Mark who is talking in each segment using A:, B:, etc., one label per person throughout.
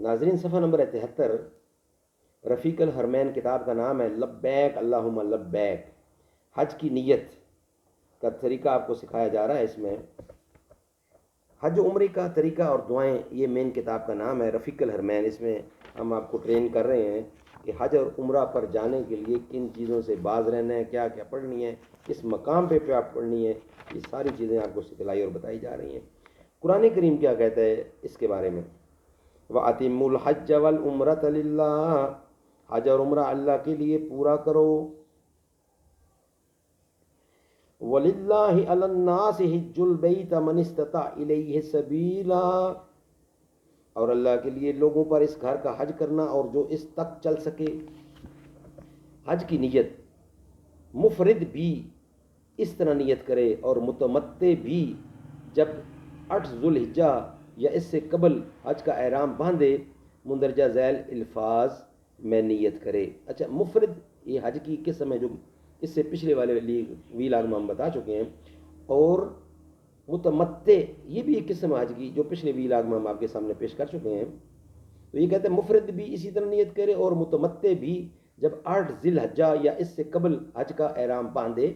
A: ناظرین، صفحہ نمبر 73، رفیق الحرمین کتاب کا نام ہے لبیک اللہم لبیک۔ حج کی نیت کا طریقہ آپ کو سکھایا جا رہا ہے اس میں۔ حج و عمرے کا طریقہ اور دعائیں، یہ مین کتاب کا نام ہے رفیق الحرمین۔ اس میں ہم آپ کو ٹرین کر رہے ہیں کہ حج اور عمرہ پر جانے کے لیے کن چیزوں سے باز رہنا ہے، کیا کیا پڑھنی ہے، کس مقام پہ آپ پڑھنی ہے، یہ ساری چیزیں آپ کو سکھلائی اور بتائی جا رہی ہیں۔ قرآن کریم کیا کہتا ہے اس کے بارے میں؟ وَأَتِمُّوا الْحَجَّ وَالْعُمْرَةَ لِلَّهِ، حج اور عمرہ اللہ کے لیے پورا کرو۔ وَلِلَّهِ عَلَى النَّاسِ حِجُّ الْبَيْتِ مَنِ اسْتَطَاعَ إِلَيْهِ سَبِيلًا، اور اللہ کے لیے لوگوں پر اس گھر کا حج کرنا اور جو اس تک چل سکے۔ حج کی نیت مفرد بھی اس طرح نیت کرے اور متمتع بھی جب 8 ذوالحجہ یا اس سے قبل حج کا احرام باندھے مندرجہ ذیل الفاظ میں نیت کرے۔ اچھا، مفرد یہ حج کی قسم ہے جو اس سے پچھلے والے ویلاگ میں ہم بتا چکے ہیں، اور متمتع یہ بھی ایک قسم ہے حج کی جو پچھلے ویلاگ میں ہم آپ کے سامنے پیش کر چکے ہیں۔ تو یہ کہتے ہیں مفرد بھی اسی طرح نیت کرے اور متمتع بھی جب 8 ذی الحجہ یا اس سے قبل حج کا احرام باندھے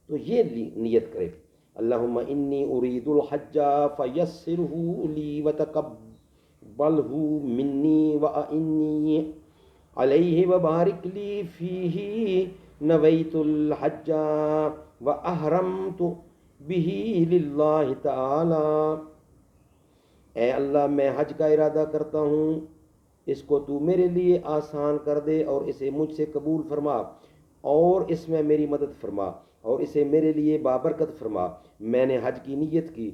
A: تو یہ نیت کرے۔ اللہم انی ارید الحج فیسرہ لی وتقبلہ منی وانی علیہ وبارک لی فیہ نویت الحج واحرمت بہ للہ تعالی۔ اے اللہ، میں حج کا ارادہ کرتا ہوں، اس کو تو میرے لیے آسان کر دے اور اسے مجھ سے قبول فرما اور اس میں میری مدد فرما اور اسے میرے لیے بابرکت فرما۔ میں نے حج کی نیت کی،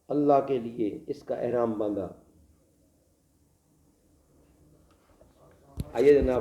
A: اللہ کے لیے اس کا احرام باندھا۔ آئیے جناب۔